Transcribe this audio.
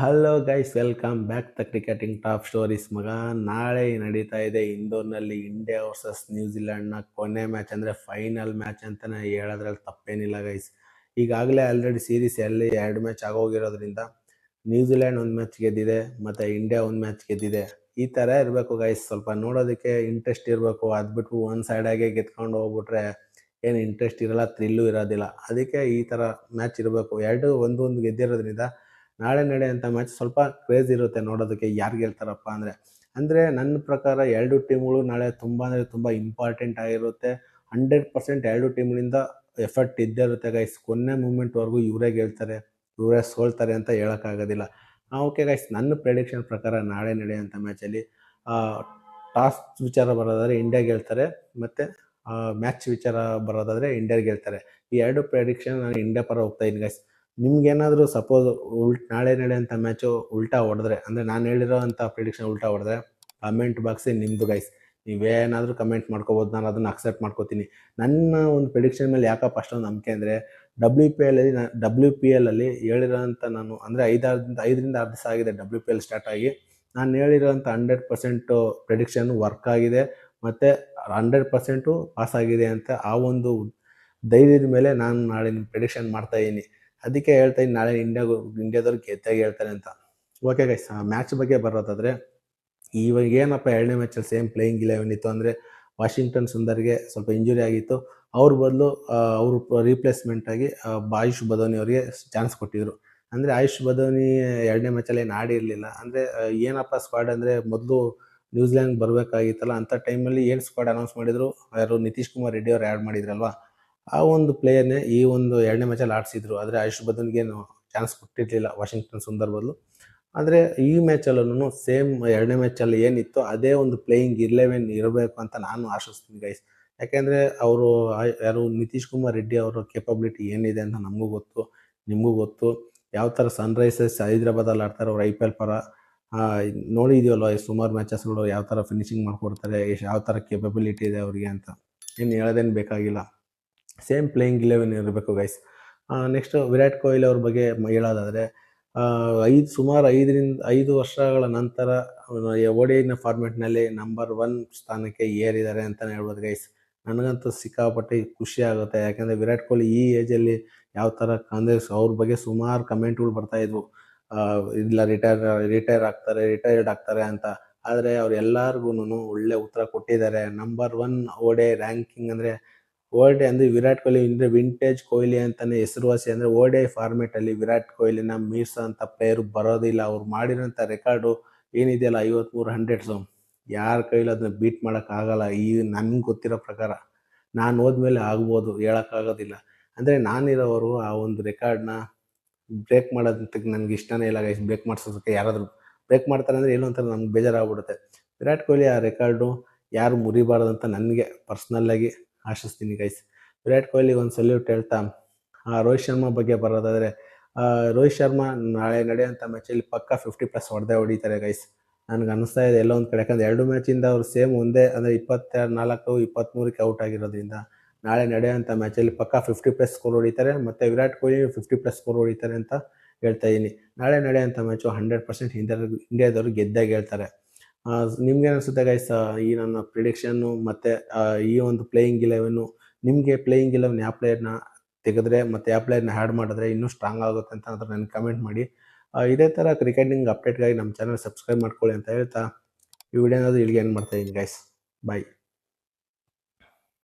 Hello guys, welcome back the cricketing top stories. ಮಗ, ನಾಳೆ ನಡೀತಾ ಇದೆ ಇಂದೋರ್ನಲ್ಲಿ ಇಂಡಿಯಾ ವರ್ಸಸ್ ನ್ಯೂಜಿಲೆಂಡ್ನ ಕೊನೆ ಮ್ಯಾಚ್, ಅಂದರೆ ಫೈನಲ್ ಮ್ಯಾಚ್ ಅಂತಲೇ ಹೇಳೋದ್ರಲ್ಲಿ ತಪ್ಪೇನಿಲ್ಲ ಗೈಸ್. ಈಗಾಗಲೇ ಆಲ್ರೆಡಿ ಸೀರೀಸಲ್ಲಿ 2 ಮ್ಯಾಚ್ ಆಗೋಗಿರೋದ್ರಿಂದ ನ್ಯೂಜಿಲೆಂಡ್ ಒಂದು ಮ್ಯಾಚ್ ಗೆದ್ದಿದೆ ಮತ್ತು ಇಂಡಿಯಾ ಒಂದು ಮ್ಯಾಚ್ ಗೆದ್ದಿದೆ. ಈ ಥರ ಇರಬೇಕು ಗೈಸ್, ಸ್ವಲ್ಪ ನೋಡೋದಕ್ಕೆ ಇಂಟ್ರೆಸ್ಟ್ ಇರಬೇಕು. ಅದು ಬಿಟ್ಟು ಒಂದು ಸೈಡಾಗೆ ಗೆದ್ಕೊಂಡು ಹೋಗ್ಬಿಟ್ರೆ ಏನು ಇಂಟ್ರೆಸ್ಟ್ ಇರೋಲ್ಲ, ಥ್ರಿಲ್ಲೂ ಇರೋದಿಲ್ಲ. ಅದಕ್ಕೆ ಈ ಥರ ಮ್ಯಾಚ್ ಇರಬೇಕು. ಒಂದು ಗೆದ್ದಿರೋದ್ರಿಂದ ನಾಳೆ ನಡೆಯುವಂಥ ಮ್ಯಾಚ್ ಸ್ವಲ್ಪ ಕ್ರೇಜ್ ಇರುತ್ತೆ ನೋಡೋದಕ್ಕೆ, ಯಾರು ಗೆಲ್ತಾರಪ್ಪ ಅಂದರೆ ನನ್ನ ಪ್ರಕಾರ ಎರಡು ಟೀಮ್ಗಳು ನಾಳೆ ತುಂಬ ಅಂದರೆ ತುಂಬ ಇಂಪಾರ್ಟೆಂಟ್ ಆಗಿರುತ್ತೆ. 100% ಎರಡು ಟೀಮ್ಗಳಿಂದ ಎಫರ್ಟ್ ಇದ್ದೇ ಇರುತ್ತೆ ಗೈಸ್. ಕೊನೆ ಮೂಮೆಂಟ್ವರೆಗೂ ಇವರೇ ಗೆಲ್ತಾರೆ, ಇವರೇ ಸೋಲ್ತಾರೆ ಅಂತ ಹೇಳೋಕ್ಕಾಗೋದಿಲ್ಲ. ಓಕೆ ಗೈಸ್, ನನ್ನ ಪ್ರೆಡಿಕ್ಷನ್ ಪ್ರಕಾರ ನಾಳೆ ನಡೆಯುವಂಥ ಮ್ಯಾಚಲ್ಲಿ ಟಾಸ್ ವಿಚಾರ ಬರೋದಾದರೆ ಇಂಡಿಯಾ ಗೆಲ್ತಾರೆ, ಮತ್ತು ಮ್ಯಾಚ್ ವಿಚಾರ ಬರೋದಾದರೆ ಇಂಡಿಯಾ ಗೆಲ್ತಾರೆ. ಈ ಎರಡು ಪ್ರೆಡಿಕ್ಷನ್ ನಾನು ಇಂಡಿಯಾ ಪರ ಹೋಗ್ತಾ ಇದ್ದೀನಿ ಗೈಸ್. ನಿಮ್ಗೇನಾದರೂ ಸಪೋಸ್ ನಾಳೆ ನಡೆಯೋಂಥ ಮ್ಯಾಚು ಉಲ್ಟಾ ಹೊಡೆದ್ರೆ, ಅಂದರೆ ನಾನು ಹೇಳಿರೋ ಅಂಥ ಪ್ರಿಡಿಕ್ಷನ್ ಉಲ್ಟಾ ಹೊಡೆದ್ರೆ ಕಮೆಂಟ್ ಬಾಕ್ಸೇ ನಿಮ್ಮದು ಗೈಸ್. ನೀವೇನಾದರೂ ಕಮೆಂಟ್ ಮಾಡ್ಕೋಬೋದು, ನಾನು ಅದನ್ನು ಅಕ್ಸೆಪ್ಟ್ ಮಾಡ್ಕೋತೀನಿ. ನನ್ನ ಒಂದು ಪ್ರಿಡಿಕ್ಷನ್ ಮೇಲೆ ಯಾಕಪ್ಪ ಅಷ್ಟೊಂದು ನಂಬಿಕೆ ಅಂದರೆ WPL ಅಲ್ಲಿ ಹೇಳಿರೋಂಥ ನಾನು ಅಂದರೆ 5ರಿಂದ 6 ದಿವಸ ಆಗಿದೆ WPL ಸ್ಟಾರ್ಟ್ ಆಗಿ. ನಾನು ಹೇಳಿರೋಂಥ 100% ಪ್ರಿಡಿಕ್ಷನ್ ವರ್ಕ್ ಆಗಿದೆ ಮತ್ತು 100% ಪಾಸ್ ಆಗಿದೆ ಅಂತ ಆ ಒಂದು ಧೈರ್ಯದ ಮೇಲೆ ನಾನು ನಾಳೆ ನಿಮ್ಮ ಪ್ರಿಡಿಕ್ಷನ್ ಮಾಡ್ತಾಯಿದ್ದೀನಿ. ಅದಕ್ಕೆ ಹೇಳ್ತಾ ಇದ್ದೀನಿ ನಾಳೆ ಇಂಡಿಯಾದವ್ರು ಗೆದ್ದಾಗ ಹೇಳ್ತಾರೆ ಅಂತ. ಓಕೆ ಗೈಸ್, ಮ್ಯಾಚ್ ಬಗ್ಗೆ ಬರೋದಾದರೆ ಇವಾಗ ಏನಪ್ಪ 2ನೇ ಮ್ಯಾಚಲ್ಲಿ ಸೇಮ್ ಪ್ಲೇಯಿಂಗ್ 11 ಇತ್ತು. ಅಂದರೆ ವಾಷಿಂಗ್ಟನ್ ಸುಂದರ್ಗೆ ಸ್ವಲ್ಪ ಇಂಜುರಿ ಆಗಿತ್ತು. ಅವ್ರ ಬದಲು ಅವರು ರೀಪ್ಲೇಸ್ಮೆಂಟಾಗಿ ಆಯುಷ್ ಬದೋನಿ ಅವರಿಗೆ ಚಾನ್ಸ್ ಕೊಟ್ಟಿದ್ರು. ಅಂದರೆ ಆಯುಷ್ ಬದೋನಿ 2ನೇ ಮ್ಯಾಚಲ್ಲಿ ಏನು ಆಡಿರಲಿಲ್ಲ. ಅಂದರೆ ಏನಪ್ಪ ಸ್ಕ್ವಾಡ್ ಅಂದರೆ ಮೊದಲು ನ್ಯೂಜಿಲೆಂಡ್ ಬರಬೇಕಾಗಿತ್ತಲ್ಲ, ಅಂಥ ಟೈಮಲ್ಲಿ ಏನು ಸ್ಕ್ವಾಡ್ ಅನೌನ್ಸ್ ಮಾಡಿದ್ರು, ಯಾರು ನಿತೀಶ್ ಕುಮಾರ್ ರೆಡ್ಡಿ ಅವರು ಆ್ಯಡ್ ಮಾಡಿದ್ರಲ್ವ, ಆ ಒಂದು ಪ್ಲೇಯರ್ನೇ ಈ ಒಂದು 2ನೇ ಮ್ಯಾಚಲ್ಲಿ ಆಡಿಸಿದ್ರು. ಆದರೆ ಆಯುಷ್ ಬದನ್ಗೇನು ಚಾನ್ಸ್ ಕೊಟ್ಟಿರಲಿಲ್ಲ ವಾಷಿಂಗ್ಟನ್ ಸುಂದರ್ ಬದಲು. ಆದರೆ ಈ ಮ್ಯಾಚಲ್ಲೂ ಸೇಮ್ 2ನೇ ಮ್ಯಾಚಲ್ಲಿ ಏನಿತ್ತು ಅದೇ ಒಂದು ಪ್ಲೇಯಿಂಗ್ 11 ಇರಬೇಕು ಅಂತ ನಾನು ಆಶಿಸ್ತೀನಿ ಗೈಸ್. ಯಾಕೆಂದರೆ ಅವರು ಯಾರು ನಿತೀಶ್ ಕುಮಾರ್ ರೆಡ್ಡಿ ಅವರ ಕೇಪಬಿಲಿಟಿ ಏನಿದೆ ಅಂತ ನಮಗೂ ಗೊತ್ತು, ನಿಮಗೂ ಗೊತ್ತು. ಯಾವ ಥರ ಸನ್ರೈಸರ್ಸ್ ಹೈದ್ರಾಬಾದಲ್ಲಿ ಆಡ್ತಾರೆ ಅವ್ರು IPL ಪರ. ನೋಡಿದ್ದೀವಲ್ವ ಸುಮಾರು ಮ್ಯಾಚಸ್ಗಳು, ಯಾವ ಥರ ಫಿನಿಶಿಂಗ್ ಮಾಡಿಕೊಡ್ತಾರೆ, ಯಾವ ಥರ ಕೇಪಬಿಲಿಟಿ ಇದೆ ಅವರಿಗೆ ಅಂತ ಏನು ಹೇಳೋದೇನು ಬೇಕಾಗಿಲ್ಲ. ಸೇಮ್ ಪ್ಲೇಯಿಂಗ್ 11 ಇರಬೇಕು ಗೈಸ್. ನೆಕ್ಸ್ಟು ವಿರಾಟ್ ಕೊಹ್ಲಿ ಅವ್ರ ಬಗ್ಗೆ ಹೇಳೋದಾದರೆ ಸುಮಾರು 5 ವರ್ಷಗಳ ನಂತರ ODI ಫಾರ್ಮೆಟ್ನಲ್ಲಿ ನಂಬರ್ 1 ಸ್ಥಾನಕ್ಕೆ ಏರಿದ್ದಾರೆ ಅಂತಲೇ ಹೇಳ್ಬೋದು ಗೈಸ್. ನನಗಂತೂ ಸಿಕ್ಕಾಪಟ್ಟೆ ಖುಷಿ ಆಗುತ್ತೆ. ಯಾಕೆಂದರೆ ವಿರಾಟ್ ಕೊಹ್ಲಿ ಈ ಏಜಲ್ಲಿ ಯಾವ ಥರ ಅಂದರೆ ಅವ್ರ ಬಗ್ಗೆ ಸುಮಾರು ಕಮೆಂಟ್ಗಳು ಬರ್ತಾಯಿದ್ವು, ಇಲ್ಲ ರಿಟೈರ್ಡ್ ಆಗ್ತಾರೆ ಅಂತ. ಆದರೆ ಅವ್ರು ಎಲ್ಲರಿಗೂ ಒಳ್ಳೆ ಉತ್ತರ ಕೊಟ್ಟಿದ್ದಾರೆ. ನಂಬರ್ 1 ODI ರ್ಯಾಂಕಿಂಗ್ ಅಂದರೆ ODI ಅಂದರೆ ವಿರಾಟ್ ಕೊಹ್ಲಿ ಅಂದರೆ ವಿಂಟೇಜ್ ಕೊಹ್ಲಿ ಅಂತಲೇ ಹೆಸರುವಾಸಿ. ಅಂದರೆ ODI ಫಾರ್ಮೇಟಲ್ಲಿ ವಿರಾಟ್ ಕೊಹ್ಲಿನ ಮೀರ್ಸೋ ಅಂಥ ಪ್ಲೇಯರು ಬರೋದಿಲ್ಲ. ಅವ್ರು ಮಾಡಿರೋಂಥ ರೆಕಾರ್ಡು ಏನಿದೆಯಲ್ಲ 53 100 ಯಾರ ಕೈಲಿ ಅದನ್ನ ಬೀಟ್ ಮಾಡೋಕ್ಕಾಗಲ್ಲ. ಈ ನನಗೆ ಗೊತ್ತಿರೋ ಪ್ರಕಾರ ನಾನು ಹೋದ್ಮೇಲೆ ಆಗ್ಬೋದು, ಹೇಳೋಕ್ಕಾಗೋದಿಲ್ಲ. ಅಂದರೆ ನಾನಿರೋವರು ಆ ಒಂದು ರೆಕಾರ್ಡ್ನ ಬ್ರೇಕ್ ಮಾಡೋದಂತ ನನಗೆ ಇಷ್ಟನೇ ಇಲ್ಲ ಗೈಸ್. ಬ್ರೇಕ್ ಮಾಡಿಸೋದಕ್ಕೆ ಯಾರಾದರೂ ಬ್ರೇಕ್ ಮಾಡ್ತಾರೆ ಅಂದರೆ ಏನೋ ಒಂಥರ ನಮ್ಗೆ ಬೇಜಾರಾಗ್ಬಿಡುತ್ತೆ. ವಿರಾಟ್ ಕೊಹ್ಲಿ ಆ ರೆಕಾರ್ಡು ಯಾರು ಮುರಿಬಾರ್ದಂತ ನನಗೆ ಪರ್ಸ್ನಲ್ಲಾಗಿ ಆಶಿಸ್ತೀನಿ ಗೈಸ್. ವಿರಾಟ್ ಕೊಹ್ಲಿ ಒಂದು ಸಲ್ಯೂಟ್ ಹೇಳ್ತಾ, ರೋಹಿತ್ ಶರ್ಮಾ ಬಗ್ಗೆ ಬರೋದಾದರೆ ರೋಹಿತ್ ಶರ್ಮಾ ನಾಳೆ ನಡೆಯೋಂಥ ಮ್ಯಾಚಲ್ಲಿ ಪಕ್ಕ 50+ ಹೊಡಿತಾರೆ ಗೈಸ್. ನನಗೆ ಅನ್ನಿಸ್ತಾ ಇದೆ ಎಲ್ಲೋ ಒಂದು ಕಡೆ. ಯಾಕಂದರೆ 2 ಮ್ಯಾಚಿಂದ ಅವ್ರು ಸೇಮ್ ಒಂದೇ, ಅಂದರೆ 24 23ಕ್ಕೆ ಔಟ್ ಆಗಿರೋದ್ರಿಂದ ನಾಳೆ ನಡೆಯೋಂಥ ಮ್ಯಾಚಲ್ಲಿ ಪಕ್ಕ 50+ ಸ್ಕೋರ್ ಹೊಡಿತಾರೆ ಮತ್ತು ವಿರಾಟ್ ಕೊಹ್ಲಿ 50+ ಸ್ಕೋರ್ ಹೊಡಿತಾರೆ ಅಂತ ಹೇಳ್ತಾ ಇದ್ದೀನಿ. ನಾಳೆ ನಡೆಯೋಂಥ ಮ್ಯಾಚು 100% ಇಂಡಿಯಾದವರು ಗೆದ್ದಾಗ ಹೇಳ್ತಾರೆ. ನಿಮ್ಗೇನು ಅನಿಸುತ್ತೆ ಗೈಸ್ ಈ ನನ್ನ ಪ್ರಿಡಿಕ್ಷನ್ನು ಮತ್ತು ಈ ಒಂದು ಪ್ಲೇಯಿಂಗ್ 11? ನಿಮಗೆ ಪ್ಲೇಯಿಂಗ್ 11 ಯಾವ ಪ್ಲೇಯರ್ನ ತೆಗೆದ್ರೆ ಮತ್ತು ಯಾವ ಪ್ಲೇಯರ್ನ ಆ್ಯಡ್ ಮಾಡಿದ್ರೆ ಇನ್ನೂ ಸ್ಟ್ರಾಂಗ್ ಆಗುತ್ತೆ ಅಂತ ನನಗೆ ಕಮೆಂಟ್ ಮಾಡಿ. ಇದೇ ಥರ ಕ್ರಿಕೆಟಿಂಗ್ ಅಪ್ಡೇಟ್ಗಾಗಿ ನಮ್ಮ ಚಾನಲ್ ಸಬ್ಸ್ಕ್ರೈಬ್ ಮಾಡ್ಕೊಳ್ಳಿ ಅಂತ ಹೇಳ್ತಾ ಈ ವಿಡಿಯೋನಾದ್ರು ಇಲ್ಲಿಗೆ ಎಂಡ್ ಮಾಡ್ತಾಯಿದ್ದೀನಿ ಗೈಸ್. ಬಾಯ್.